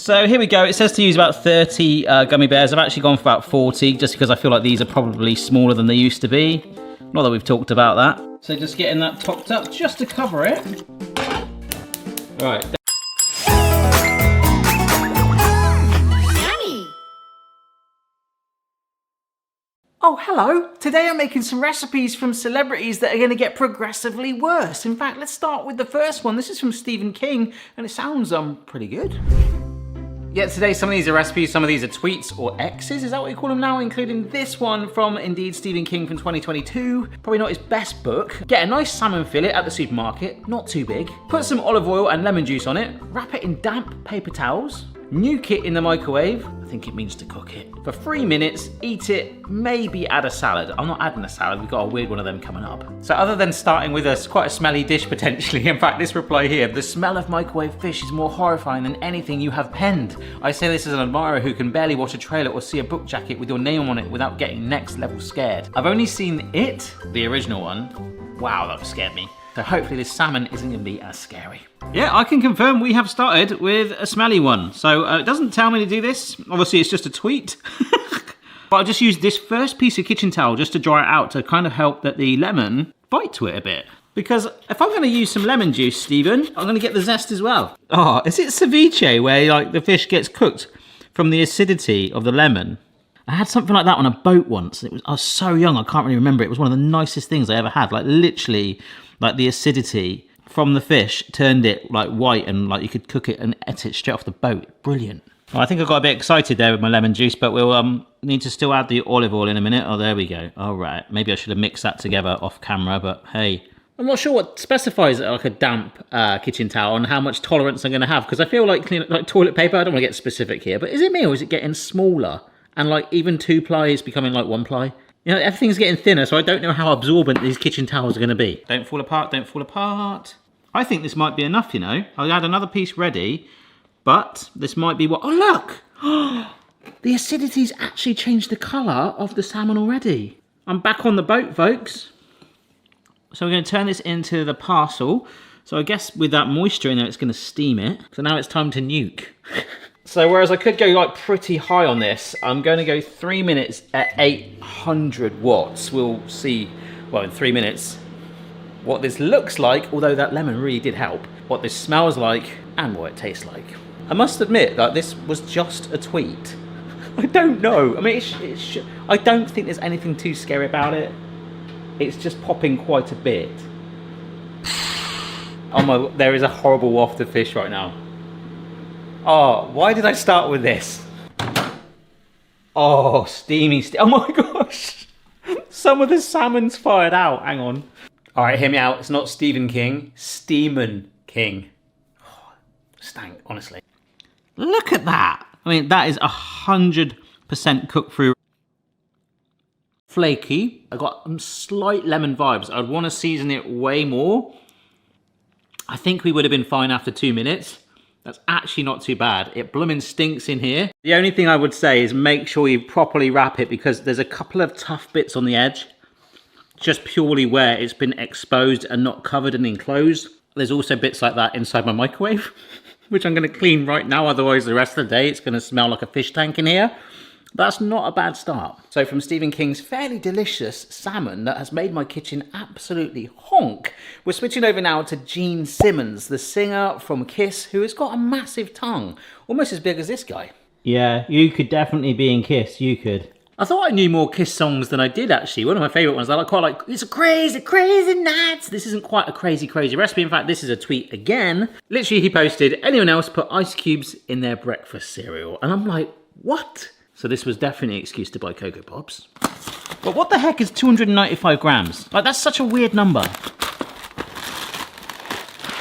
So here we go. It says to use about 30 gummy bears. I've actually gone for about 40 just because I feel like these are probably smaller than they used to be. Not that we've talked about that. So just getting that topped up just to cover it. Right. Oh, hello. Today I'm making some recipes from celebrities that are going to get progressively worse. In fact, let's start with the first one. This is from Stephen King, and it sounds pretty good. Yeah, today some of these are recipes, some of these are tweets or X's, is that what you call them now? Including this one from Indeed Stephen King from 2022. Probably not his best book. Get a nice salmon fillet at the supermarket, not too big. Put some olive oil and lemon juice on it. Wrap it in damp paper towels. Nuke it in the microwave. I think it means to cook it. For 3 minutes, eat it, maybe add a salad. I'm not adding a salad, we've got a weird one of them coming up. So other than starting with quite a smelly dish potentially, in fact this reply here, the smell of microwave fish is more horrifying than anything you have penned. I say this as an admirer who can barely watch a trailer or see a book jacket with your name on it without getting next level scared. I've only seen it, the original one. Wow, that scared me. So hopefully this salmon isn't going to be as scary. Yeah, I can confirm we have started with a smelly one. So it doesn't tell me to do this. Obviously it's just a tweet. But I'll just use this first piece of kitchen towel just to dry it out to kind of help that the lemon bite to it a bit. Because if I'm going to use some lemon juice, Stephen, I'm going to get the zest as well. Oh, is it ceviche where like the fish gets cooked from the acidity of the lemon? I had something like that on a boat once. I was so young, I can't really remember. It was one of the nicest things I ever had. Like literally, like the acidity from the fish turned it like white and like you could cook it and eat it straight off the boat. Brilliant. Well, I think I got a bit excited there with my lemon juice, but we'll need to still add the olive oil in a minute. Oh, there we go. All right. Maybe I should have mixed that together off camera, but hey. I'm not sure what specifies like a damp kitchen towel and how much tolerance I'm going to have, because I feel like toilet paper, I don't want to get specific here, but is it me or is it getting smaller? And like even 2-ply is becoming like 1-ply? You know, everything's getting thinner, so I don't know how absorbent these kitchen towels are going to be. Don't fall apart, don't fall apart. I think this might be enough, you know. I'll add another piece ready, but this might be what... Oh, look! The acidity's actually changed the colour of the salmon already. I'm back on the boat, folks. So we're going to turn this into the parcel. So I guess with that moisture in there, it's going to steam it. So now it's time to nuke. So whereas I could go like pretty high on this, I'm going to go 3 minutes at 800 watts. We'll see, well, in 3 minutes, what this looks like, although that lemon really did help, what this smells like, and what it tastes like. I must admit that this was just a tweet. I don't know. I mean, I don't think there's anything too scary about it. It's just popping quite a bit. Oh my, there is a horrible waft of fish right now. Oh, why did I start with this? Oh, steamy, oh my gosh. Some of the salmon's fired out, hang on. All right, hear me out, it's not Stephen King, Steamin' King. Oh, stank, honestly. Look at that. I mean, that is 100% cooked through. Flaky. I got some slight lemon vibes. I'd want to season it way more. I think we would have been fine after 2 minutes. That's actually not too bad. It bloomin' stinks in here. The only thing I would say is make sure you properly wrap it because there's a couple of tough bits on the edge. Just purely where it's been exposed and not covered and enclosed. There's also bits like that inside my microwave, which I'm going to clean right now. Otherwise, the rest of the day, it's going to smell like a fish tank in here. That's not a bad start. So from Stephen King's fairly delicious salmon that has made my kitchen absolutely honk, we're switching over now to Gene Simmons, the singer from Kiss, who has got a massive tongue, almost as big as this guy. Yeah, you could definitely be in Kiss, you could. I thought I knew more Kiss songs than I did actually. One of my favourite ones, I quite like, it's a crazy, crazy night. This isn't quite a crazy, crazy recipe. In fact, this is a tweet again. Literally, he posted, anyone else put ice cubes in their breakfast cereal? And I'm like, what? So this was definitely an excuse to buy Cocoa Pops. But what the heck is 295 grams? Like, that's such a weird number.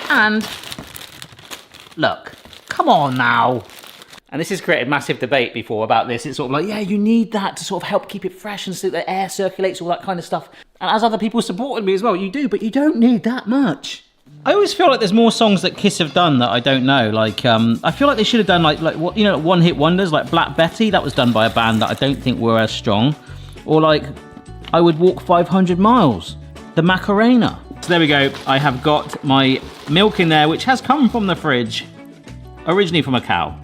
And, look, come on now. And this has created massive debate before about this. It's sort of like, yeah, you need that to sort of help keep it fresh and so the air circulates, all that kind of stuff. And as other people supported me as well, you do, but you don't need that much. I always feel like there's more songs that Kiss have done that I don't know. Like, I feel like they should have done like what, you know, one-hit wonders like Black Betty. That was done by a band that I don't think were as strong. Or like, I Would Walk 500 Miles, the Macarena. So there we go. I have got my milk in there, which has come from the fridge, originally from a cow.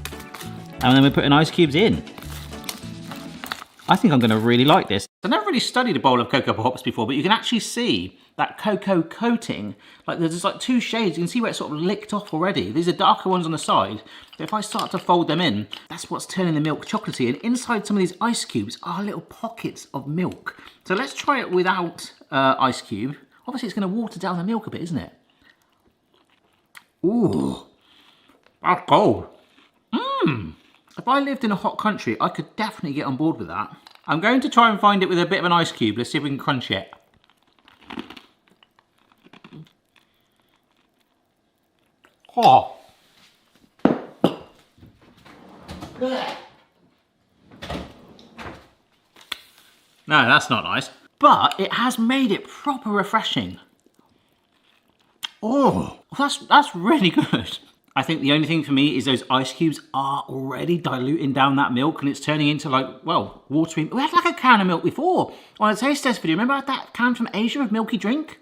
And then we're putting ice cubes in. I think I'm gonna really like this. I've never really studied a bowl of cocoa pops before, but you can actually see that cocoa coating. Like there's like 2 shades, you can see where it's sort of licked off already. These are darker ones on the side. But if I start to fold them in, that's what's turning the milk chocolatey. And inside some of these ice cubes are little pockets of milk. So let's try it without ice cube. Obviously it's gonna water down the milk a bit, isn't it? Ooh, that's cold. Mmm. If I lived in a hot country, I could definitely get on board with that. I'm going to try and find it with a bit of an ice cube. Let's see if we can crunch it. Oh. No, that's not nice. But it has made it proper refreshing. Oh, that's really good. I think the only thing for me is those ice cubes are already diluting down that milk and it's turning into like, well, watery. We had like a can of milk before on a taste test video. Remember that can from Asia of milky drink?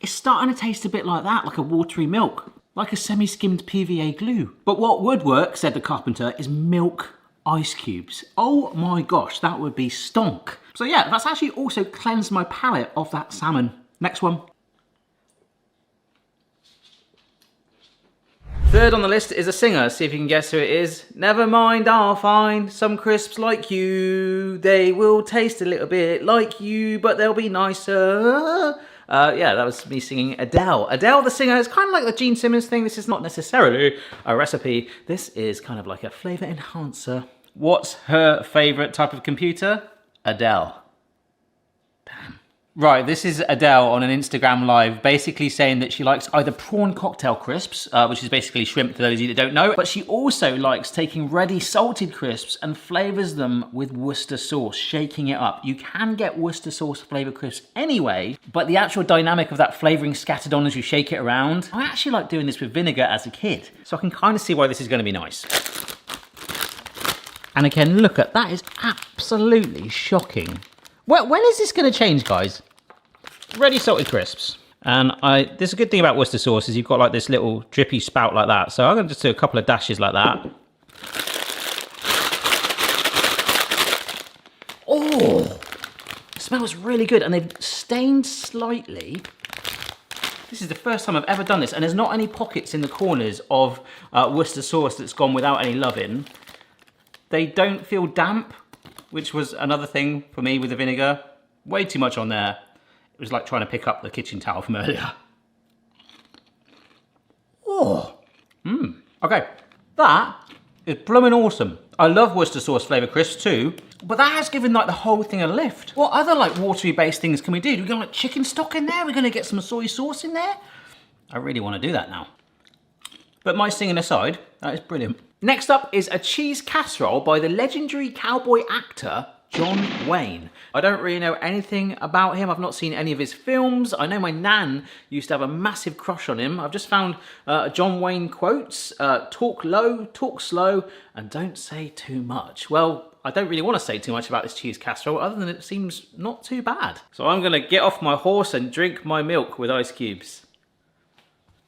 It's starting to taste a bit like that, like a watery milk, like a semi-skimmed PVA glue. But what would work, said the carpenter, is milk ice cubes. Oh my gosh, that would be stonk. So yeah, that's actually also cleansed my palate of that salmon. Next one. Third on the list is a singer. See if you can guess who it is. Never mind, I'll find some crisps like you. They will taste a little bit like you, but they'll be nicer. Yeah, that was me singing Adele. Adele, the singer, is kind of like the Gene Simmons thing. This is not necessarily a recipe. This is kind of like a flavor enhancer. What's her favorite type of computer? Adele. Damn. Right, this is Adele on an Instagram live, basically saying that she likes either prawn cocktail crisps, which is basically shrimp for those of you that don't know, but she also likes taking ready salted crisps and flavors them with Worcester sauce, shaking it up. You can get Worcester sauce flavored crisps anyway, but the actual dynamic of that flavoring scattered on as you shake it around, I actually like doing this with vinegar as a kid, so I can kind of see why this is going to be nice. And again, look at that, is absolutely shocking. When is this going to change, guys? Ready salted crisps. And there's a good thing about Worcester sauce is you've got like this little drippy spout like that. So I'm going to just do a couple of dashes like that. Oh, it smells really good. And they've stained slightly. This is the first time I've ever done this. And there's not any pockets in the corners of Worcester sauce that's gone without any love in. They don't feel damp, which was another thing for me with the vinegar. Way too much on there. It was like trying to pick up the kitchen towel from earlier. Oh. Okay, that is blooming awesome. I love Worcester sauce flavour crisps too, but that has given like the whole thing a lift. What other like watery based things can we do? We're gonna like chicken stock in there? We're gonna get some soy sauce in there? I really want to do that now. But my singing aside, that is brilliant. Next up is a cheese casserole by the legendary cowboy actor, John Wayne. I don't really know anything about him. I've not seen any of his films. I know my nan used to have a massive crush on him. I've just found John Wayne quotes, talk low, talk slow, and don't say too much. Well, I don't really want to say too much about this cheese casserole other than it seems not too bad. So I'm gonna get off my horse and drink my milk with ice cubes.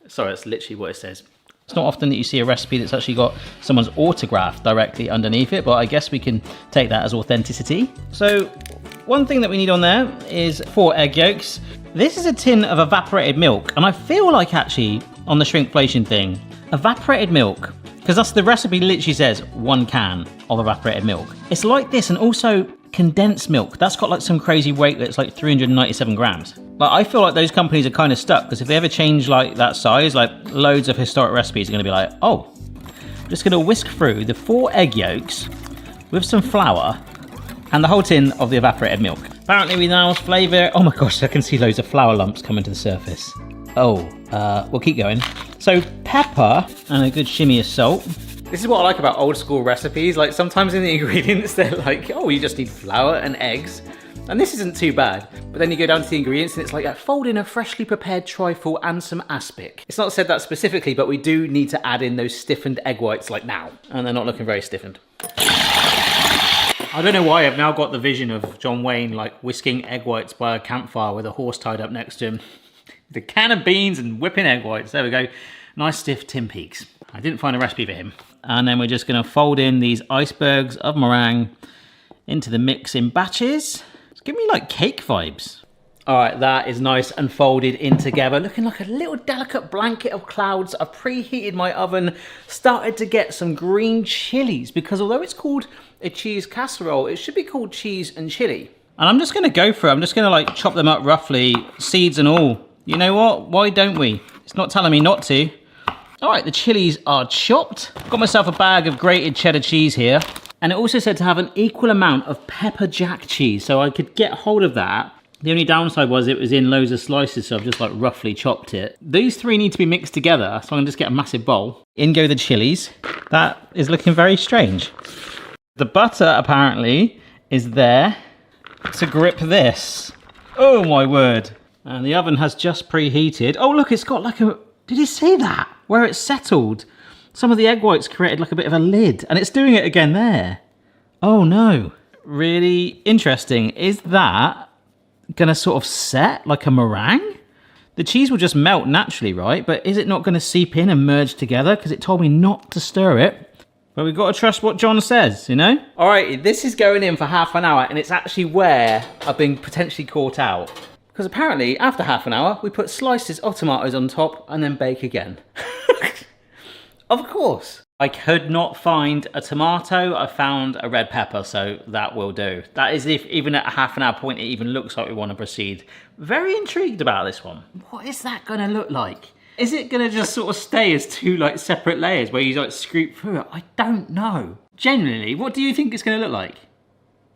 Sorry, that's literally what it says. It's not often that you see a recipe that's actually got someone's autograph directly underneath it, but I guess we can take that as authenticity. So one thing that we need on there is 4 egg yolks. This is a tin of evaporated milk, and I feel like actually on the shrinkflation thing, evaporated milk, because that's the recipe literally says 1 can of evaporated milk. It's like this, and also condensed milk. That's got like some crazy weight that's like 397 grams. Like I feel like those companies are kind of stuck because if they ever change like that size, like loads of historic recipes are going to be like, oh, I'm just going to whisk through the 4 egg yolks with some flour and the whole tin of the evaporated milk. Apparently we now flavour, oh my gosh, I can see loads of flour lumps coming to the surface. Oh, we'll keep going. So pepper and a good shimmy of salt. This is what I like about old school recipes. Like sometimes in the ingredients, they're like, oh, you just need flour and eggs. And this isn't too bad. But then you go down to the ingredients and it's like, fold in a freshly prepared trifle and some aspic. It's not said that specifically, but we do need to add in those stiffened egg whites like now. And they're not looking very stiffened. I don't know why I've now got the vision of John Wayne like whisking egg whites by a campfire with a horse tied up next to him. The can of beans and whipping egg whites. There we go. Nice stiff Tim Peaks. I didn't find a recipe for him. And then we're just gonna fold in these icebergs of meringue into the mix in batches. It's giving me like cake vibes. All right, that is nice and folded in together, looking like a little delicate blanket of clouds. I've preheated my oven, started to get some green chilies, because although it's called a cheese casserole, it should be called cheese and chili. And I'm just gonna go for it. I'm just gonna like chop them up roughly, seeds and all. You know what? Why don't we? It's not telling me not to. All right, the chilies are chopped. Got myself a bag of grated cheddar cheese here. And it also said to have an equal amount of pepper jack cheese, so I could get hold of that. The only downside was it was in loads of slices, so I've just like roughly chopped it. These three need to be mixed together, so I'm gonna just get a massive bowl. In go the chilies. That is looking very strange. The butter apparently is there to grip this. Oh my word. And the oven has just preheated. Oh look, it's got like a, did you see that? Where it's settled. Some of the egg whites created like a bit of a lid, and it's doing it again there. Oh no. Really interesting. Is that gonna sort of set like a meringue? The cheese will just melt naturally, right? But is it not gonna seep in and merge together? Because it told me not to stir it. But we've got to trust what John says, you know? All right, this is going in for half an hour, and it's actually where I've been potentially caught out. Because apparently, after half an hour, we put slices of tomatoes on top and then bake again. Of course. I could not find a tomato. I found a red pepper, so that will do. That is if even at a half an hour point, it even looks like we want to proceed. Very intrigued about this one. What is that going to look like? Is it going to just sort of stay as two like separate layers where you like scoop through it? I don't know. Genuinely, what do you think it's going to look like?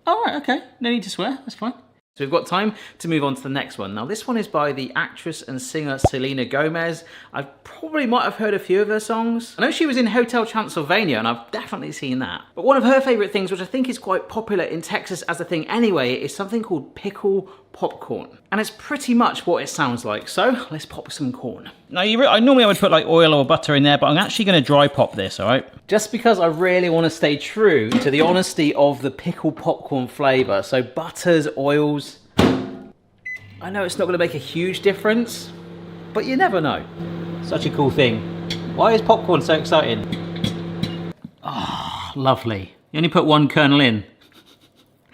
All right, okay. No need to swear. That's fine. So we've got time to move on to the next one. Now this one is by the actress and singer Selena Gomez. I probably might have heard a few of her songs. I know she was in Hotel Transylvania, and I've definitely seen that. But one of her favourite things, which I think is quite popular in Texas as a thing anyway, is something called pickle popcorn. And it's pretty much what it sounds like. So let's pop some corn. Now normally I would put like oil or butter in there, but I'm actually going to dry pop this, all right? Just because I really want to stay true to the honesty of the pickle popcorn flavour. So butters, oils. I know it's not going to make a huge difference, but you never know. Such a cool thing. Why is popcorn so exciting? Oh, lovely. You only put one kernel in.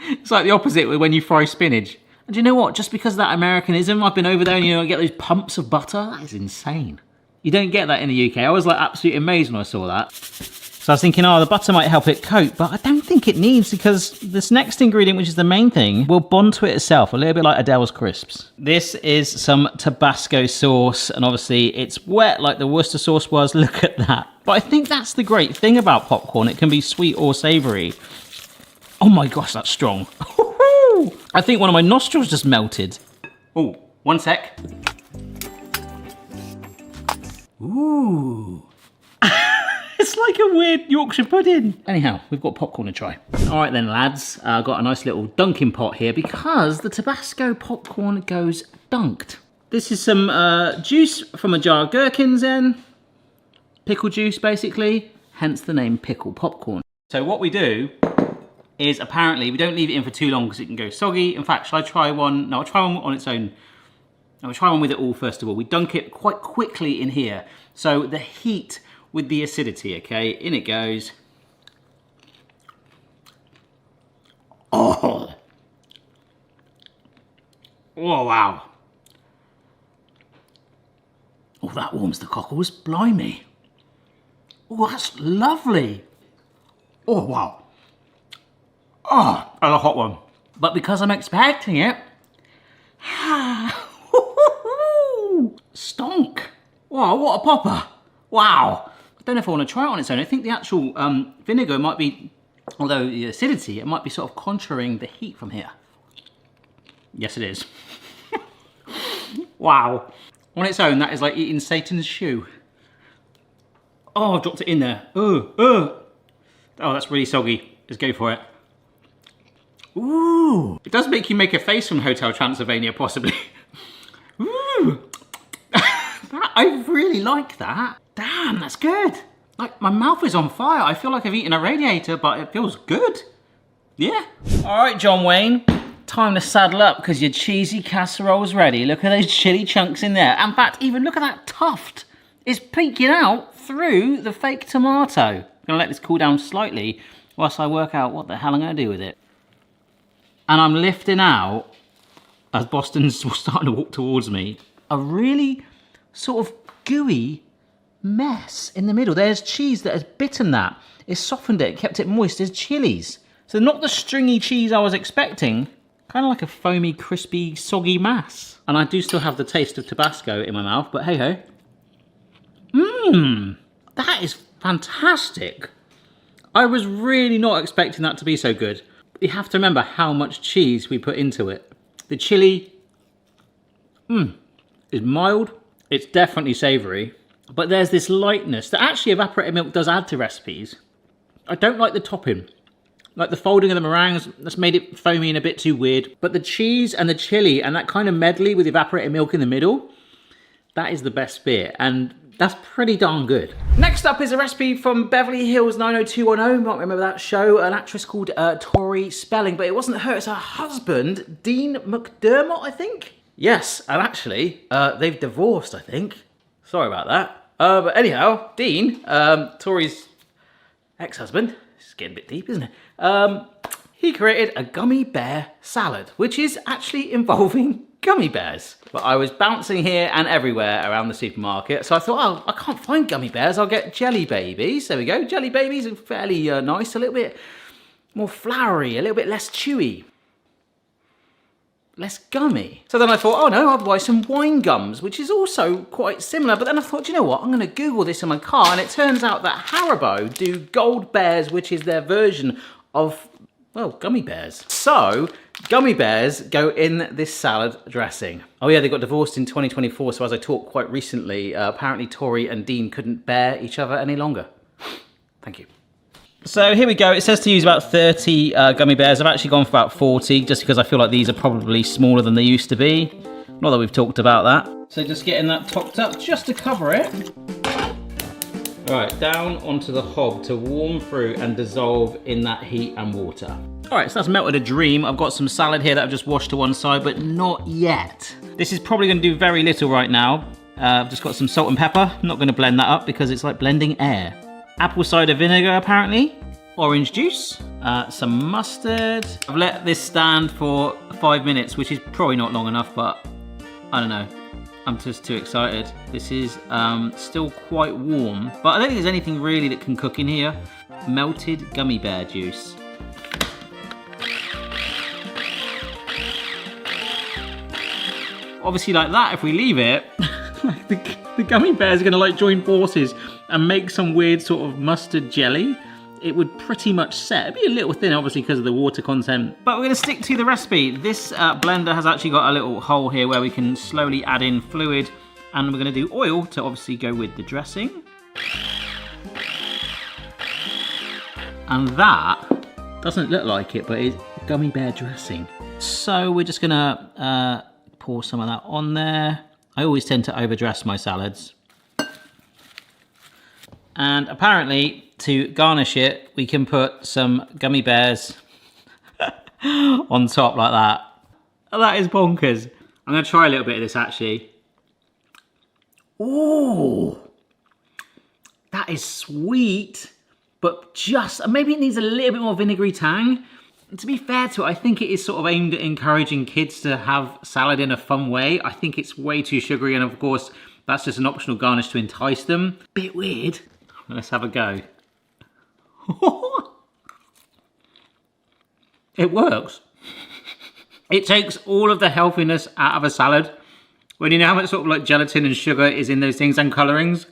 It's like the opposite when you fry spinach. And do you know what? Just because of that Americanism, I've been over there and you know, I get those pumps of butter. That is insane. You don't get that in the UK. I was like absolutely amazed when I saw that. So I was thinking, oh, the butter might help it coat, but I don't think it needs, because this next ingredient, which is the main thing, will bond to it itself, a little bit like Adele's crisps. This is some Tabasco sauce, and obviously it's wet like the Worcester sauce was. Look at that. But I think that's the great thing about popcorn. It can be sweet or savoury. Oh my gosh, that's strong. I think one of my nostrils just melted. Oh, one sec. Ooh. It's like a weird Yorkshire pudding. Anyhow, we've got popcorn to try. All right then, lads. I've got a nice little dunking pot here because the Tabasco popcorn goes dunked. This is some juice from a jar of gherkins in. Pickle juice, basically. Hence the name pickle popcorn. So what we do is apparently we don't leave it in for too long because it can go soggy. In fact, shall I try one? No, I'll try one on its own. I'll try one with it all first of all. We dunk it quite quickly in here. So the heat with the acidity, okay? In it goes. Oh. Oh, wow. Oh, that warms the cockles. Blimey. Oh, that's lovely. Oh, wow. Oh, and a hot one. But because I'm expecting it, stonk. Wow, what a popper. Wow. I don't know if I want to try it on its own. I think the actual vinegar might be, although the acidity, it might be sort of contouring the heat from here. Yes, it is. Wow. On its own, that is like eating Satan's shoe. Oh, I've dropped it in there. Oh, that's really soggy. Let's go for it. Ooh. It does make you make a face from Hotel Transylvania, possibly. Ooh. I really like that. Damn, that's good. Like, my mouth is on fire. I feel like I've eaten a radiator, but it feels good. Yeah. All right, John Wayne. Time to saddle up because your cheesy casserole's ready. Look at those chili chunks in there. In fact, even look at that tuft. It's peeking out through the fake tomato. I'm gonna let this cool down slightly whilst I work out what the hell I'm gonna do with it. And I'm lifting out, as Boston's starting to walk towards me, a really sort of gooey mess in the middle. There's cheese that has bitten that. It's softened it, kept it moist. There's chilies. So not the stringy cheese I was expecting, kind of like a foamy, crispy, soggy mass. And I do still have the taste of Tabasco in my mouth, but hey ho. That is fantastic. I was really not expecting that to be so good. You have to remember how much cheese we put into it. The chili is mild. It's definitely savoury, but there's this lightness that actually evaporated milk does add to recipes. I don't like the topping. Like the folding of the meringues, that's made it foamy and a bit too weird. But the cheese and the chili and that kind of medley with evaporated milk in the middle, that is the best bit. And that's pretty darn good. Next up is a recipe from Beverly Hills 90210. You might remember that show, an actress called Tori Spelling, but it wasn't her, it's her husband, Dean McDermott, I think? Yes, and actually, they've divorced, I think. Sorry about that. But anyhow, Dean, Tori's ex-husband, it's getting a bit deep, isn't it? He created a gummy bear salad, which is actually involving gummy bears. But I was bouncing here and everywhere around the supermarket, so I thought, oh, I can't find gummy bears, I'll get jelly babies. There we go, jelly babies are fairly nice, a little bit more floury, a little bit less chewy, less gummy. So then I thought, oh no, I'll buy some wine gums, which is also quite similar. But then I thought, you know what, I'm gonna Google this in my car, and it turns out that Haribo do gold bears, which is their version of, well, gummy bears. So, gummy bears go in this salad dressing. Oh yeah, they got divorced in 2024, so as I talked quite recently, apparently Tori and Dean couldn't bear each other any longer. Thank you. So here we go. It says to use about 30 gummy bears. I've actually gone for about 40, just because I feel like these are probably smaller than they used to be. Not that we've talked about that. So just getting that topped up just to cover it. All right, down onto the hob to warm through and dissolve in that heat and water. All right, so that's melted a dream. I've got some salad here that I've just washed to one side, but not yet. This is probably gonna do very little right now. I've just got some salt and pepper. I'm not gonna blend that up because it's like blending air. Apple cider vinegar, apparently. Orange juice, some mustard. I've let this stand for 5 minutes, which is probably not long enough, but I don't know. I'm just too excited. This is still quite warm, but I don't think there's anything really that can cook in here. Melted gummy bear juice. Obviously like that, if we leave it, the gummy bears are gonna like join forces and make some weird sort of mustard jelly. It would pretty much set. It'd be a little thin, obviously, because of the water content. But we're gonna stick to the recipe. This blender has actually got a little hole here where we can slowly add in fluid, and we're gonna do oil to obviously go with the dressing. And that doesn't look like it, but it's gummy bear dressing. So we're just gonna pour some of that on there. I always tend to overdress my salads. And apparently, to garnish it, we can put some gummy bears on top like that. That is bonkers. I'm gonna try a little bit of this actually. Ooh, that is sweet, but just, maybe it needs a little bit more vinegary tang. And to be fair to it, I think it is sort of aimed at encouraging kids to have salad in a fun way. I think it's way too sugary, and of course, that's just an optional garnish to entice them. Bit weird. Let's have a go. It works. It takes all of the healthiness out of a salad. When you know how much sort of like gelatin and sugar is in those things and colorings,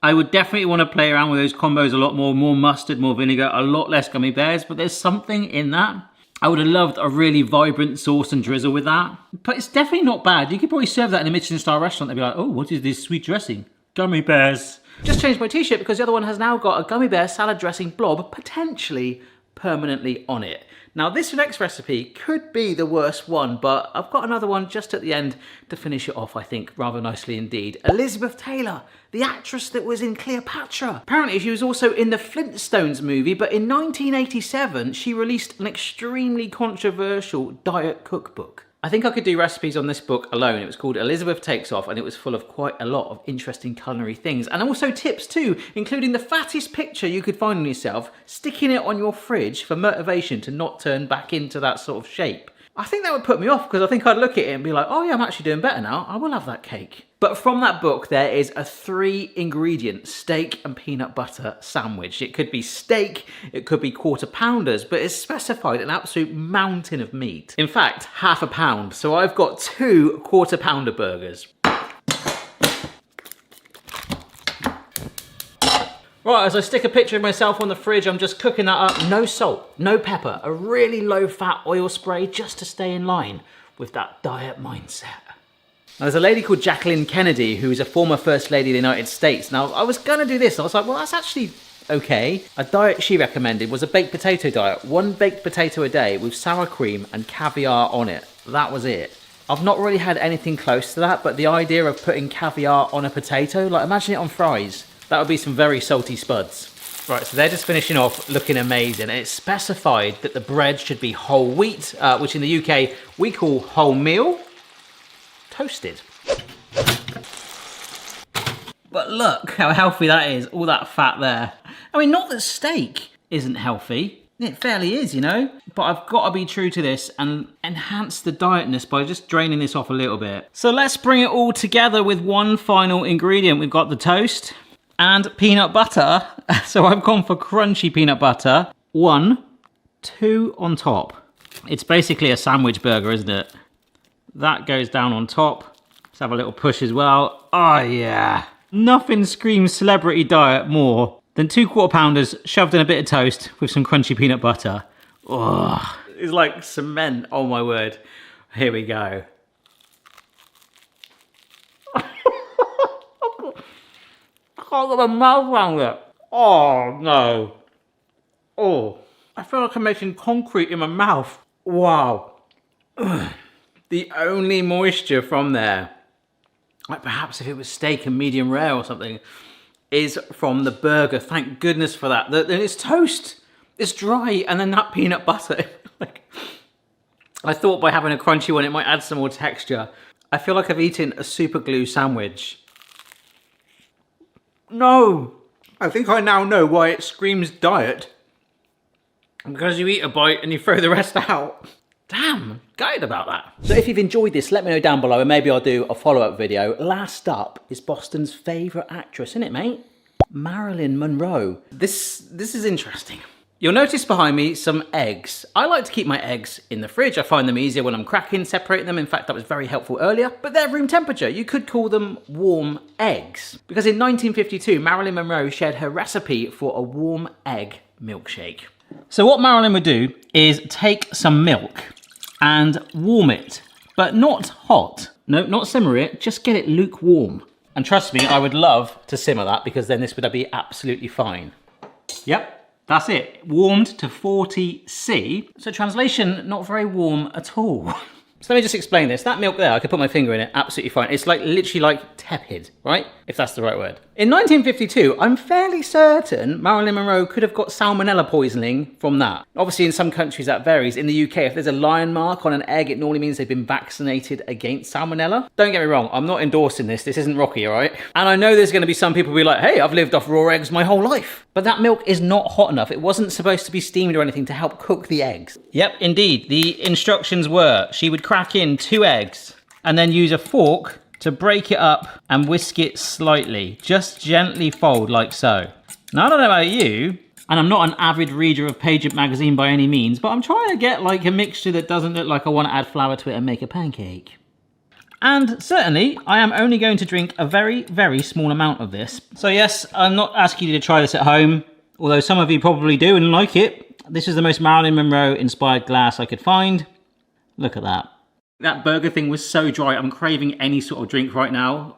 I would definitely want to play around with those combos a lot more. More mustard, more vinegar, a lot less gummy bears, but there's something in that. I would have loved a really vibrant sauce and drizzle with that. But it's definitely not bad. You could probably serve that in a Michelin star restaurant. They'd be like, oh, what is this sweet dressing? Gummy bears. Just changed my t-shirt because the other one has now got a gummy bear salad dressing blob potentially permanently on it. Now this next recipe could be the worst one, but I've got another one just at the end to finish it off, I think, rather nicely indeed. Elizabeth Taylor, the actress that was in Cleopatra. Apparently she was also in the Flintstones movie, but in 1987 she released an extremely controversial diet cookbook. I think I could do recipes on this book alone. It was called Elizabeth Takes Off, and it was full of quite a lot of interesting culinary things. And also tips too, including the fattest picture you could find on yourself, sticking it on your fridge for motivation to not turn back into that sort of shape. I think that would put me off because I think I'd look at it and be like, oh yeah, I'm actually doing better now. I will have that cake. But from that book, there is a 3-ingredient steak and peanut butter sandwich. It could be steak, it could be quarter pounders, but it's specified an absolute mountain of meat. In fact, half a pound. So I've got 2 quarter pounder burgers. Right, as I stick a picture of myself on the fridge, I'm just cooking that up. No salt, no pepper, a really low fat oil spray just to stay in line with that diet mindset. Now, there's a lady called Jacqueline Kennedy who is a former First Lady of the United States. Now, I was gonna do this, and I was like, well, that's actually okay. A diet she recommended was a baked potato diet. 1 baked potato a day with sour cream and caviar on it. That was it. I've not really had anything close to that, but the idea of putting caviar on a potato, like imagine it on fries. That would be some very salty spuds. Right, so they're just finishing off looking amazing. And it's specified that the bread should be whole wheat, which in the UK we call wholemeal, toasted. But look how healthy that is, all that fat there. I mean, not that steak isn't healthy. It fairly is, you know? But I've got to be true to this and enhance the dietness by just draining this off a little bit. So let's bring it all together with one final ingredient. We've got the toast and peanut butter. So I've gone for crunchy peanut butter. 1, 2 on top. It's basically a sandwich burger, isn't it? That goes down on top. Let's have a little push as well. Oh yeah. Nothing screams celebrity diet more than 2 quarter pounders shoved in a bit of toast with some crunchy peanut butter. Oh, it's like cement, oh my word. Here we go. I can't get my mouth around it. Oh no. Oh, I feel like I'm making concrete in my mouth. Wow. Ugh. The only moisture from there, like perhaps if it was steak and medium rare or something, is from the burger. Thank goodness for that. Then it's toast. It's dry, and then that peanut butter. Like, I thought by having a crunchy one, it might add some more texture. I feel like I've eaten a super glue sandwich. No! I think I now know why it screams diet. Because you eat a bite and you throw the rest out. Damn, gutted about that. So if you've enjoyed this, let me know down below and maybe I'll do a follow-up video. Last up is Boston's favourite actress, isn't it, mate? Marilyn Monroe. This is interesting. You'll notice behind me some eggs. I like to keep my eggs in the fridge. I find them easier when I'm cracking, separating them. In fact, that was very helpful earlier. But they're room temperature. You could call them warm eggs. Because in 1952, Marilyn Monroe shared her recipe for a warm egg milkshake. So what Marilyn would do is take some milk and warm it, but not hot. No, not simmer it, just get it lukewarm. And trust me, I would love to simmer that because then this would be absolutely fine. Yep. That's it, warmed to 40°C. So translation, not very warm at all. So let me just explain this. That milk there, I could put my finger in it, absolutely fine. It's like literally like tepid, right? If that's the right word. In 1952, I'm fairly certain Marilyn Monroe could have got salmonella poisoning from that. Obviously in some countries that varies. In the UK, if there's a lion mark on an egg, it normally means they've been vaccinated against salmonella. Don't get me wrong, I'm not endorsing this. This isn't Rocky, all right? And I know there's gonna be some people who be like, hey, I've lived off raw eggs my whole life. But that milk is not hot enough. It wasn't supposed to be steamed or anything to help cook the eggs. Yep, indeed. The instructions were she would crack in 2 eggs and then use a fork to break it up and whisk it slightly. Just gently fold like so. Now, I don't know about you, and I'm not an avid reader of Page Up magazine by any means, but I'm trying to get like a mixture that doesn't look like I want to add flour to it and make a pancake. And certainly, I am only going to drink a very, very small amount of this. So yes, I'm not asking you to try this at home, although some of you probably do and like it. This is the most Marilyn Monroe inspired glass I could find. Look at that. That burger thing was so dry, I'm craving any sort of drink right now.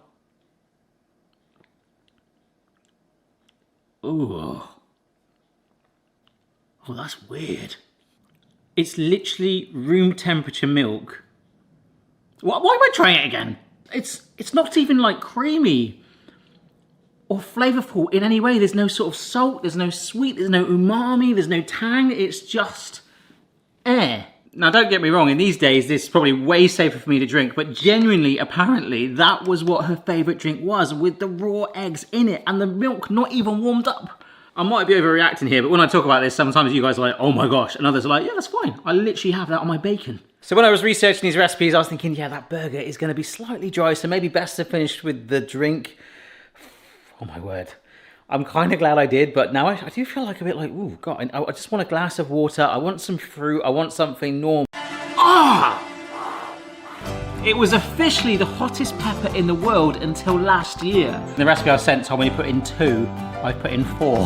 Ooh. Oh, that's weird. It's literally room temperature milk. Why am I trying it again? It's not even like creamy or flavorful in any way. There's no sort of salt, there's no sweet, there's no umami, there's no tang. It's just air. Now, don't get me wrong, in these days, this is probably way safer for me to drink, but genuinely, apparently, that was what her favourite drink was, with the raw eggs in it and the milk not even warmed up. I might be overreacting here, but when I talk about this, sometimes you guys are like, oh my gosh, and others are like, yeah, that's fine. I literally have that on my bacon. So when I was researching these recipes, I was thinking, yeah, that burger is going to be slightly dry, so maybe best to finish with the drink. Oh my word. I'm kind of glad I did, but now I do feel like a bit like, ooh, God, I just want a glass of water. I want some fruit. I want something normal. Ah! It was officially the hottest pepper in the world until last year. The recipe I sent told me to put in 2. I put in 4.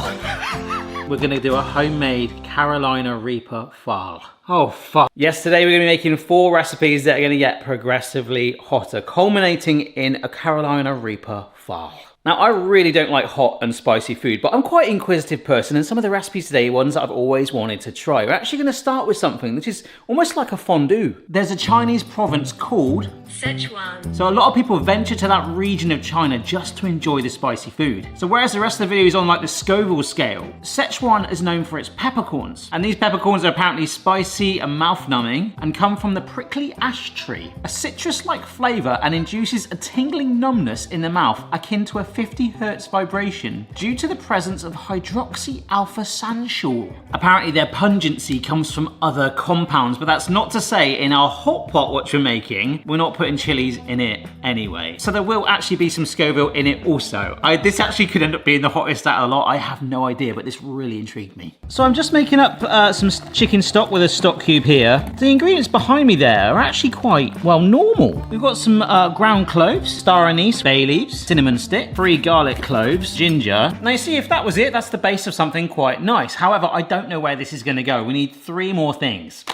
We're gonna do a homemade Carolina Reaper file. Oh, fuck. Yes, today we're gonna be making 4 recipes that are gonna get progressively hotter, culminating in a Carolina Reaper file. Now, I really don't like hot and spicy food, but I'm quite an inquisitive person, and some of the recipes today are ones that I've always wanted to try. We're actually going to start with something which is almost like a fondue. There's a Chinese province called Sichuan. So a lot of people venture to that region of China just to enjoy the spicy food. So whereas the rest of the video is on like the Scoville scale, Sichuan is known for its peppercorns. And these peppercorns are apparently spicy and mouth-numbing and come from the prickly ash tree, a citrus-like flavour, and induces a tingling numbness in the mouth akin to a 50 hertz vibration due to the presence of hydroxy-alpha sansol. Apparently their pungency comes from other compounds, but that's not to say in our hot pot which we're making, we're not putting chilies in it anyway. So there will actually be some Scoville in it also. This actually could end up being the hottest out of the lot. I have no idea, but this really intrigued me. So I'm just making up some chicken stock with a stock cube here. The ingredients behind me there are actually quite, well, normal. We've got some ground cloves, star anise, bay leaves, cinnamon stick, 3 garlic cloves, ginger. Now you see, if that was it, that's the base of something quite nice. However, I don't know where this is gonna go. We need 3 more things.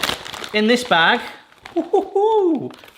In this bag,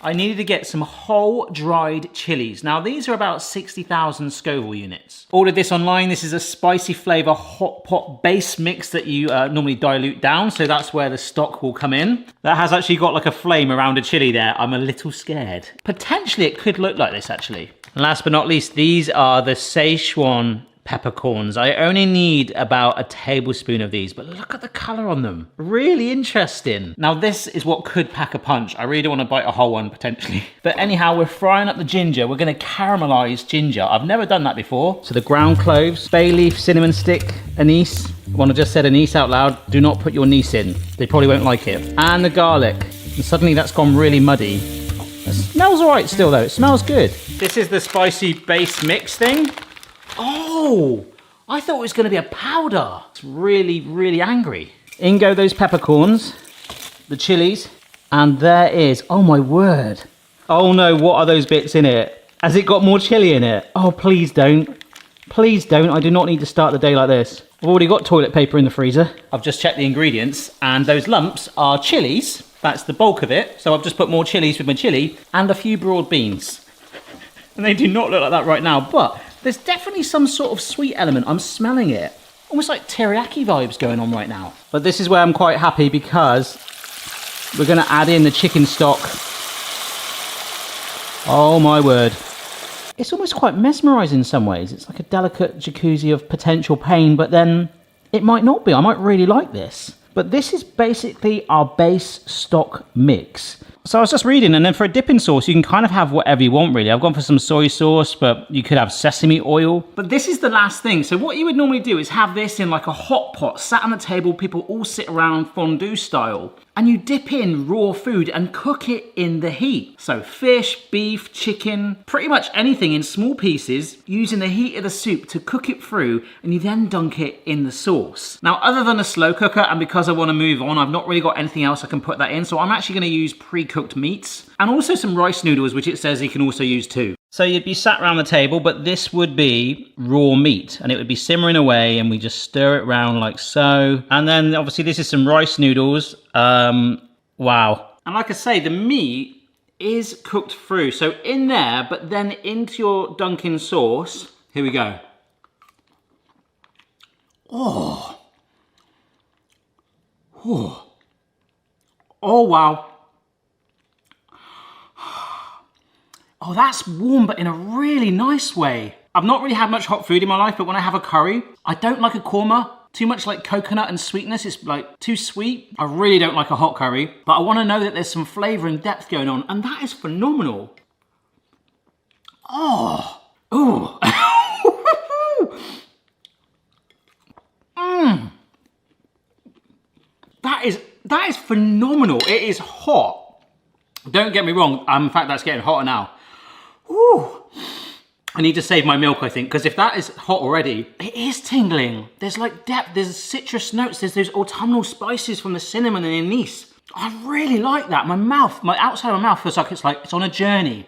I needed to get some whole dried chilies. Now these are about 60,000 Scoville units. Ordered this online. This is a spicy flavor hot pot base mix that you normally dilute down. So that's where the stock will come in. That has actually got like a flame around a chili there. I'm a little scared. Potentially it could look like this actually. And last but not least, these are the Sichuan peppercorns. I only need about a tablespoon of these, but look at the color on them. Really interesting. Now this is what could pack a punch. I really don't want to bite a whole one potentially. But anyhow, we're frying up the ginger. We're going to caramelize ginger. I've never done that before. So the ground cloves, bay leaf, cinnamon stick, anise. When I just said anise out loud, do not put your niece in. They probably won't like it. And the garlic. And suddenly that's gone really muddy. It smells all right still though. It smells good. This is the spicy base mix thing. Oh, I thought it was going to be a powder. It's really, really angry. In go those peppercorns, the chilies, and there is, oh my word. Oh no, what are those bits in it? Has it got more chili in it? Oh, please don't. Please don't. I do not need to start the day like this. I've already got toilet paper in the freezer. I've just checked the ingredients, and those lumps are chilies. That's the bulk of it. So I've just put more chilies with my chili and a few broad beans. And they do not look like that right now, but there's definitely some sort of sweet element. I'm smelling it. Almost like teriyaki vibes going on right now. But this is where I'm quite happy because we're going to add in the chicken stock. Oh my word. It's almost quite mesmerizing in some ways. It's like a delicate jacuzzi of potential pain, but then it might not be. I might really like this. But this is basically our base stock mix. So I was just reading, and then for a dipping sauce, you can kind of have whatever you want, really. I've gone for some soy sauce, but you could have sesame oil. But this is the last thing. So what you would normally do is have this in like a hot pot, sat on the table, people all sit around fondue style, and you dip in raw food and cook it in the heat. So fish, beef, chicken, pretty much anything in small pieces, using the heat of the soup to cook it through, and you then dunk it in the sauce. Now, other than a slow cooker, and because I want to move on, I've not really got anything else I can put that in, so I'm actually going to use pre-cooked meats, and also some rice noodles, which it says you can also use too. So you'd be sat around the table, but this would be raw meat, and it would be simmering away, and we just stir it around like so. And then obviously this is some rice noodles. Wow. And like I say, the meat is cooked through. So in there, but then into your Dunkin' sauce. Here we go. Oh. Oh. Oh, wow. Oh, that's warm, but in a really nice way. I've not really had much hot food in my life, but when I have a curry, I don't like a korma too much like coconut and sweetness. It's like too sweet. I really don't like a hot curry, but I want to know that there's some flavor and depth going on, and that is phenomenal. Oh, ooh. That is phenomenal. It is hot. Don't get me wrong. In fact, that's getting hotter now. Ooh. I need to save my milk, I think, because if that is hot already, it is tingling. There's like depth, there's citrus notes, there's those autumnal spices from the cinnamon and anise. I really like that. My outside of my mouth feels like it's on a journey.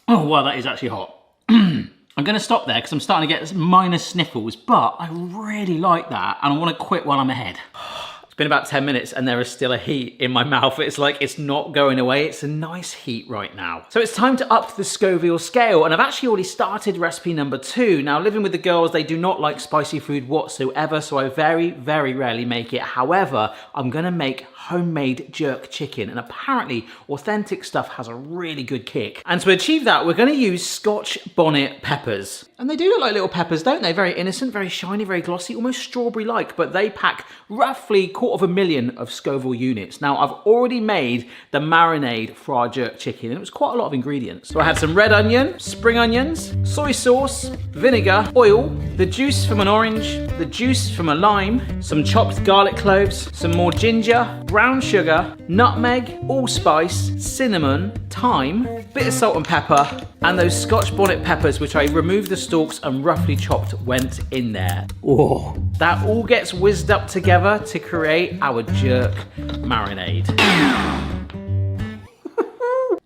Oh, wow, that is actually hot. I'm gonna stop there because I'm starting to get minor sniffles, but I really like that and I wanna quit while I'm ahead. It's been about 10 minutes and there is still a heat in my mouth. It's like it's not going away. It's a nice heat right now. So it's time to up the Scoville scale, and I've actually already started recipe number 2. Now, living with the girls, they do not like spicy food whatsoever, so I very, very rarely make it. However, I'm gonna make homemade jerk chicken, and apparently authentic stuff has a really good kick. And to achieve that, we're gonna use Scotch bonnet peppers. And they do look like little peppers, don't they? Very innocent, very shiny, very glossy, almost strawberry-like, but they pack roughly 250,000 of Scoville units. Now, I've already made the marinade for our jerk chicken, and it was quite a lot of ingredients. So I had some red onion, spring onions, soy sauce, vinegar, oil, the juice from an orange, the juice from a lime, some chopped garlic cloves, some more ginger, brown sugar, nutmeg, allspice, cinnamon, thyme, bit of salt and pepper, and those Scotch bonnet peppers, which I removed the stalks and roughly chopped, went in there. Oh, that all gets whizzed up together to create our jerk marinade.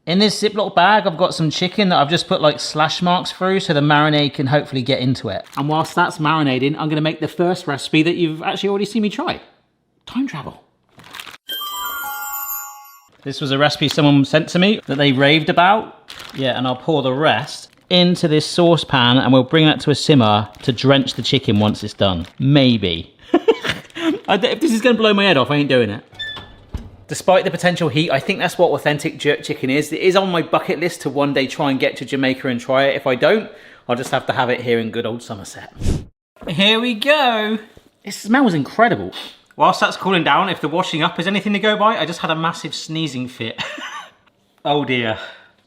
In this Ziploc bag, I've got some chicken that I've just put like slash marks through so the marinade can hopefully get into it. And whilst that's marinating, I'm gonna make the first recipe that you've actually already seen me try. Time travel. This was a recipe someone sent to me that they raved about. Yeah, and I'll pour the rest into this saucepan and we'll bring that to a simmer to drench the chicken once it's done. Maybe. If this is gonna blow my head off, I ain't doing it. Despite the potential heat, I think that's what authentic jerk chicken is. It is on my bucket list to one day try and get to Jamaica and try it. If I don't, I'll just have to have it here in good old Somerset. Here we go. It smells incredible. Whilst that's cooling down, if the washing up is anything to go by, I just had a massive sneezing fit. Oh dear.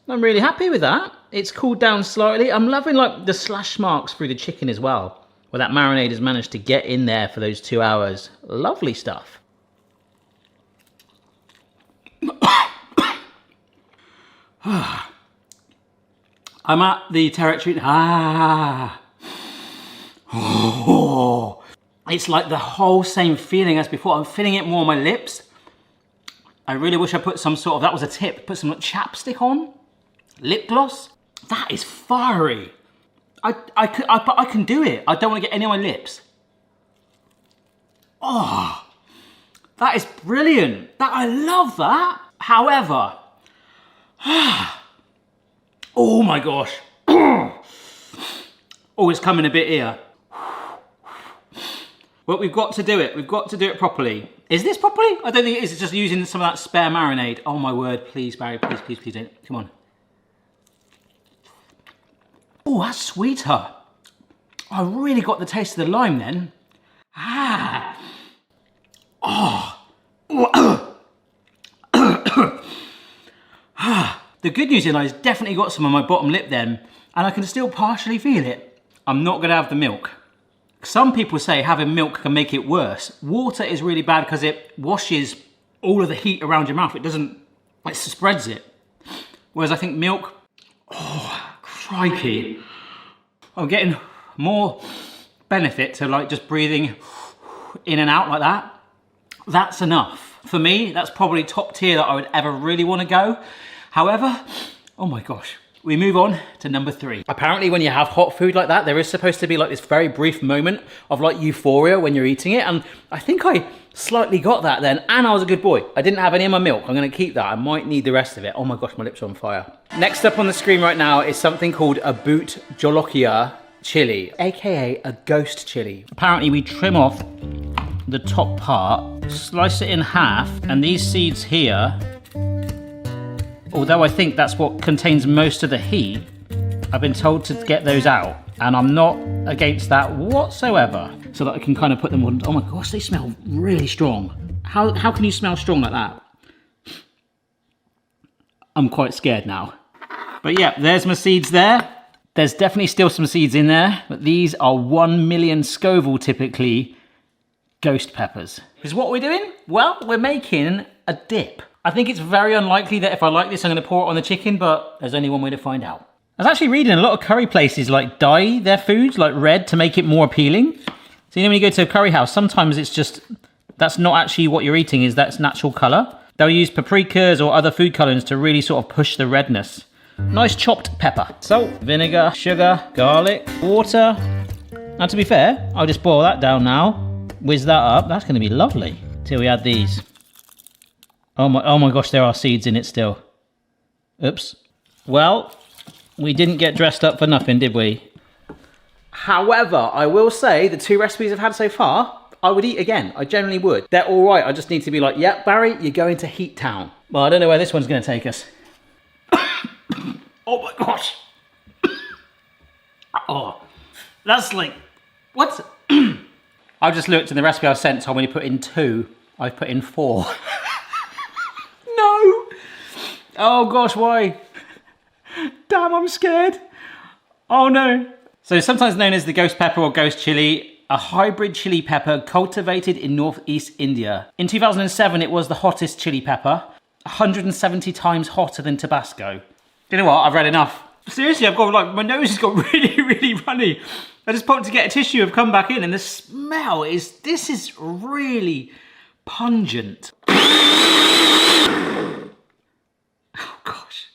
I'm really happy with that. It's cooled down slightly. I'm loving like the slash marks through the chicken as well, where that marinade has managed to get in there for those 2 hours. Lovely stuff. I'm at the territory. Oh. It's like the whole same feeling as before. I'm feeling it more on my lips. I really wish I put some sort of, that was a tip, put some chapstick on. Lip gloss. That is fiery. I can do it. I don't want to get any on my lips. Oh, that is brilliant. I love that. However, oh my gosh. Oh, it's coming a bit here. Well, we've got to do it. We've got to do it properly. Is this properly? I don't think it is. It's just using some of that spare marinade. Oh my word. Please, Barry, please, please, please don't. Come on. Oh, that's sweeter. I really got the taste of the lime then. Ah. Oh. The good news is I've definitely got some on my bottom lip then, and I can still partially feel it. I'm not gonna have the milk. Some people say having milk can make it worse. Water is really bad because it washes all of the heat around your mouth. It doesn't, it spreads it. Whereas I think milk, oh, crikey. I'm getting more benefit to like just breathing in and out like that. That's enough. For me, that's probably top tier that I would ever really want to go. However, oh my gosh. We move on to number 3. Apparently when you have hot food like that, there is supposed to be like this very brief moment of like euphoria when you're eating it. And I think I slightly got that then. And I was a good boy. I didn't have any of my milk. I'm gonna keep that. I might need the rest of it. Oh my gosh, my lips are on fire. Next up on the screen right now is something called a boot jolokia chili, AKA a ghost chili. Apparently we trim off the top part, slice it in half, and these seeds here, although I think that's what contains most of the heat, I've been told to get those out. And I'm not against that whatsoever. So that I can kind of put them on. Oh my gosh, they smell really strong. How can you smell strong like that? I'm quite scared now. But yeah, there's my seeds there. There's definitely still some seeds in there, but these are 1 million Scoville typically ghost peppers. Is what we're doing? Well, we're making a dip. I think it's very unlikely that if I like this, I'm gonna pour it on the chicken, but there's only one way to find out. I was actually reading a lot of curry places like dye their foods like red to make it more appealing. So you know when you go to a curry house, sometimes it's just, that's not actually what you're eating, that's natural color. They'll use paprikas or other food colorants to really sort of push the redness. Nice chopped pepper. Salt, vinegar, sugar, garlic, water. Now to be fair, I'll just boil that down now. Whiz that up, that's gonna be lovely. Till we add these. Oh my gosh, there are seeds in it still. Oops. Well, we didn't get dressed up for nothing, did we? However, I will say the 2 recipes I've had so far, I would eat again. I generally would. They're all right. I just need to be like, yep, Barry, you're going to Heat Town. Well, I don't know where this one's going to take us. Oh my gosh. Oh, that's like, what? I just looked and the recipe I sent told me to put in 2. I've put in 4. No. Oh gosh, why? Damn, I'm scared. Oh no. So sometimes known as the ghost pepper or ghost chili, a hybrid chili pepper cultivated in northeast India. In 2007, it was the hottest chili pepper, 170 times hotter than Tabasco. You know what? I've read enough. Seriously, I've got like, my nose has got really runny. I just popped to get a tissue, I've come back in, and the smell is, this is really pungent. Oh gosh.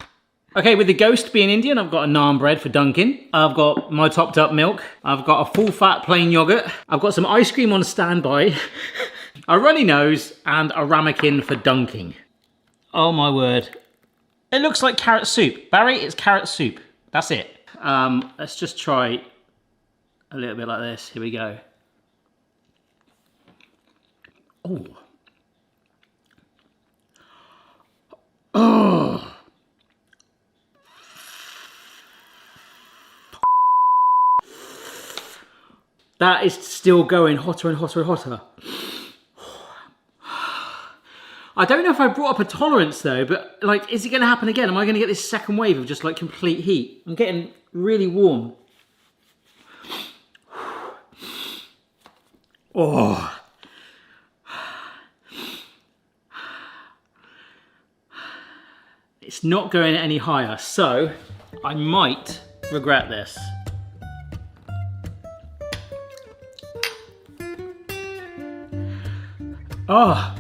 Okay, with the ghost being Indian, I've got a naan bread for dunking. I've got my topped up milk. I've got a full fat plain yogurt. I've got some ice cream on standby, a runny nose, and a ramekin for dunking. Oh my word. It looks like carrot soup. Barry, it's carrot soup. That's it. Let's just try a little bit like this. Here we go. Oh. Oh. That is still going hotter and hotter and hotter. I don't know if I brought up a tolerance though, but like, is it gonna happen again? Am I gonna get this second wave of just like complete heat? I'm getting really warm. Oh. It's not going any higher, so I might regret this. Oh.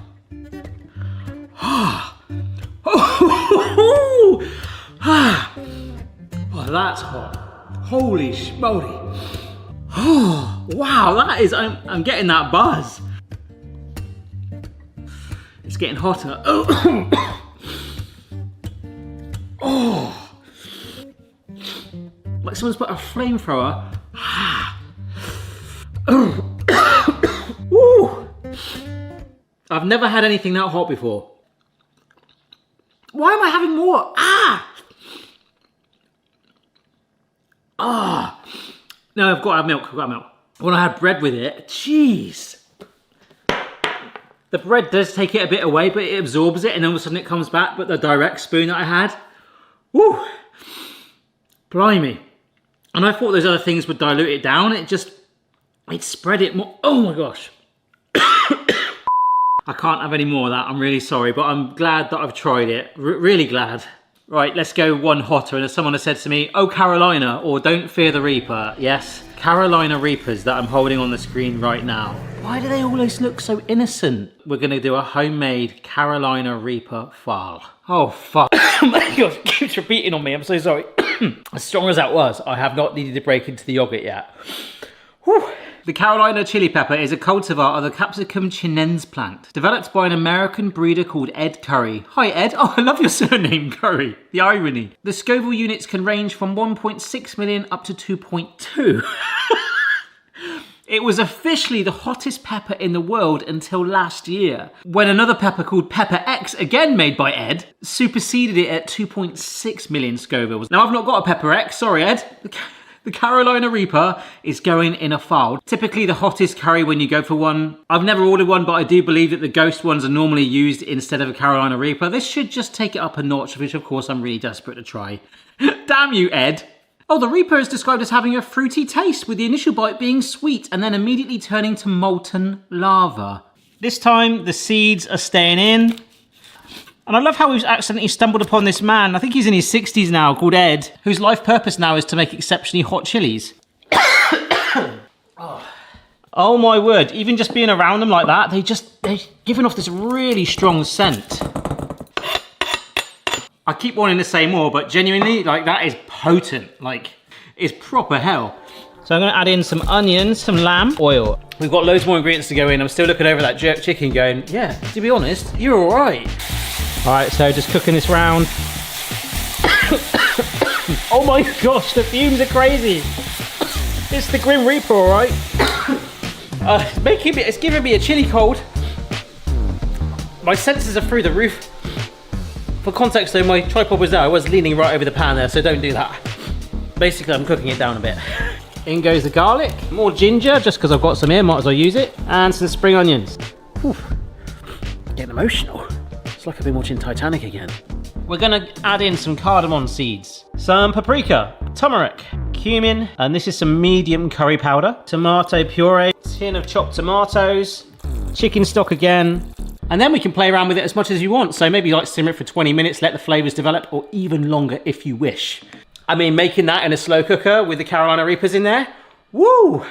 Oh, that's hot. Holy schmoly. Oh, wow, that is, I'm getting that buzz. It's getting hotter. Oh. Oh. Like someone's put a flamethrower. Woo. I've never had anything that hot before. Why am I having more? Ah! Ah! No, I've got to have milk. I've got to have milk. When I had bread with it, jeez. The bread does take it a bit away, but it absorbs it, and all of a sudden it comes back. But the direct spoon that I had, woo! Blimey. And I thought those other things would dilute it down. It spread it more. Oh my gosh. I can't have any more of that, I'm really sorry, but I'm glad that I've tried it, really glad. Right, let's go one hotter, and as someone has said to me, oh Carolina, or don't fear the Reaper. Yes, Carolina Reapers that I'm holding on the screen right now. Why do they always look so innocent? We're gonna do a homemade Carolina Reaper file. Oh fuck, oh my gosh, it keeps repeating on me, I'm so sorry. As strong as that was, I have not needed to break into the yogurt yet. Whew. The Carolina chili pepper is a cultivar of the Capsicum chinense plant, developed by an American breeder called Ed Curry. Hi Ed, oh I love your surname, Curry. The irony. The Scoville units can range from 1.6 million up to 2.2. It was officially the hottest pepper in the world until last year, when another pepper called Pepper X, again made by Ed, superseded it at 2.6 million Scovilles. Now I've not got a Pepper X, sorry Ed. The Carolina Reaper is going in a file. Typically the hottest curry when you go for one. I've never ordered one, but I do believe that the ghost ones are normally used instead of a Carolina Reaper. This should just take it up a notch, which of course I'm really desperate to try. Damn you, Ed. Oh, the Reaper is described as having a fruity taste, with the initial bite being sweet and then immediately turning to molten lava. This time the seeds are staying in. And I love how we've accidentally stumbled upon this man, I think he's in his 60s now, called Ed, whose life purpose now is to make exceptionally hot chilies. Oh my word, even just being around them like that, they're giving off this really strong scent. I keep wanting to say more, but genuinely, like, that is potent. Like, it's proper hell. So I'm gonna add in some onions, some lamb oil. We've got loads more ingredients to go in. I'm still looking over that jerk chicken going, yeah, to be honest, you're all right. All right, so just cooking this round. Oh my gosh, the fumes are crazy. It's the Grim Reaper, all right. It's giving me a chilly cold. My senses are through the roof. For context though, my tripod was there. I was leaning right over the pan there, so don't do that. Basically, I'm cooking it down a bit. In goes the garlic, more ginger, just because I've got some here, might as well use it, and some spring onions. Whew. Getting emotional. It's like I've been watching Titanic again. We're gonna add in some cardamom seeds, some paprika, turmeric, cumin, and this is some medium curry powder, tomato puree, tin of chopped tomatoes, chicken stock again, and then we can play around with it as much as you want. So maybe like simmer it for 20 minutes, let the flavors develop, or even longer if you wish. I mean, making that in a slow cooker with the Carolina Reapers in there, woo!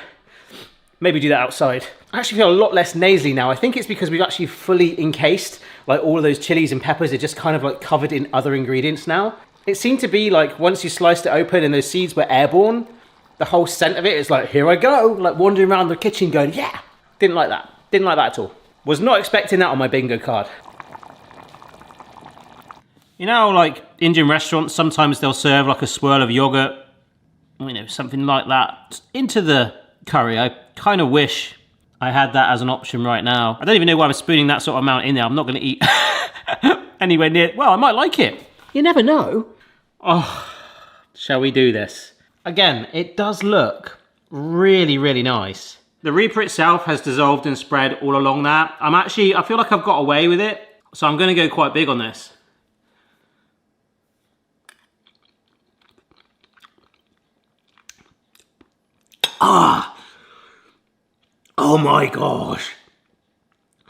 Maybe do that outside. I actually feel a lot less nasally now. I think it's because we've actually fully encased, like all of those chilies and peppers are just kind of like covered in other ingredients now. It seemed to be like once you sliced it open and those seeds were airborne, the whole scent of it is like, here I go, like wandering around the kitchen going, yeah. Didn't like that. Didn't like that at all. Was not expecting that on my bingo card. You know, like Indian restaurants, sometimes they'll serve like a swirl of yogurt, you know, something like that into the curry. I kind of wish I had that as an option right now. I don't even know why I'm spooning that sort of amount in there. I'm not going to eat anywhere near. Well, I might like it. You never know. Oh, shall we do this? Again, it does look really, really nice. The Reaper itself has dissolved and spread all along that. I feel like I've got away with it, so I'm going to go quite big on this. Ah! Oh my gosh!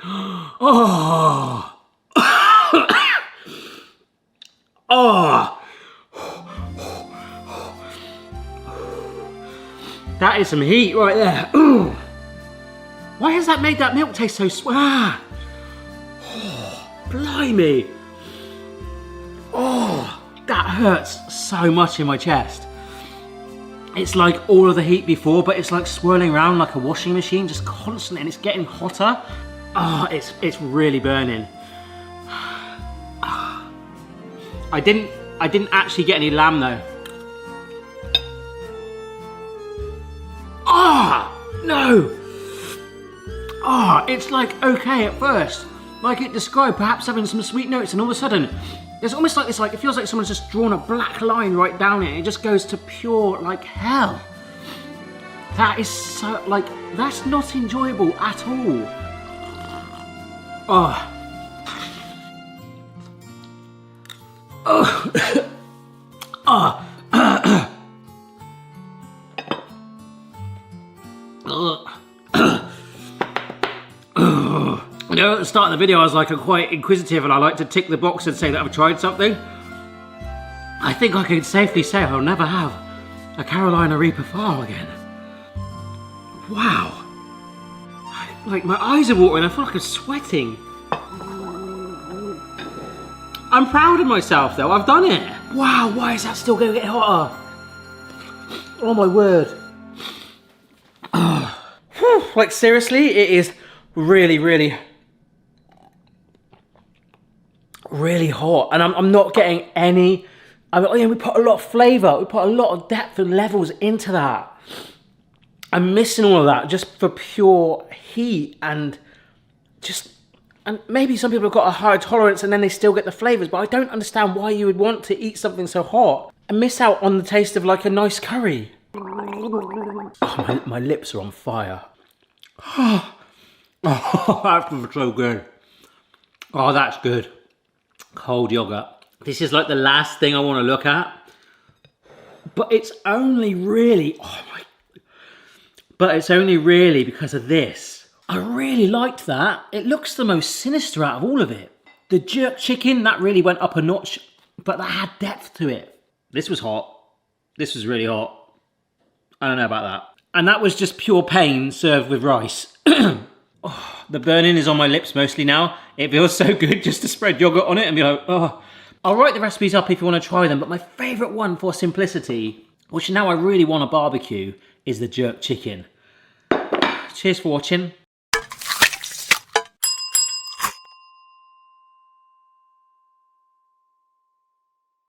Oh! Oh! That is some heat right there. Ooh. Why has that made that milk taste so sweet? Ah. Oh, blimey. Oh, that hurts so much in my chest. It's like all of the heat before, but it's like swirling around like a washing machine, just constantly, and it's getting hotter. Oh, it's really burning. I didn't actually get any lamb though. Ah, no. Ah, it's like okay at first. Like it described, perhaps having some sweet notes, and all of a sudden, it's almost like this, like it feels like someone's just drawn a black line right down it, and it just goes to pure like hell. That is so, like, that's not enjoyable at all. Oh. Oh. Oh. You know, at the start of the video I was like, I'm quite inquisitive and I like to tick the box and say that I've tried something. I think I can safely say I'll never have a Carolina Reaper file again. Wow. Like my eyes are watering, I feel like I'm sweating. I'm proud of myself though, I've done it. Wow, why is that still going to get hotter? Oh my word. Oh. Like seriously, it is really, really, really hot. And I'm not getting any, we put a lot of flavour, we put a lot of depth and levels into that. I'm missing all of that just for pure heat and maybe some people have got a higher tolerance and then they still get the flavours, but I don't understand why you would want to eat something so hot and miss out on the taste of like a nice curry. Oh, my lips are on fire. Oh, that's so good. Oh, that's good. Cold yogurt. This is like the last thing I want to look at. But it's only really, but it's only really because of this. I really liked that. It looks the most sinister out of all of it. The jerk chicken, that really went up a notch, but that had depth to it. This was hot. This was really hot. I don't know about that. And that was just pure pain served with rice. Oh, the burning is on my lips mostly now. It feels so good just to spread yogurt on it and be like, oh. I'll write the recipes up if you want to try them, but my favourite one for simplicity, which now I really want to barbecue, is the jerk chicken. Cheers for watching.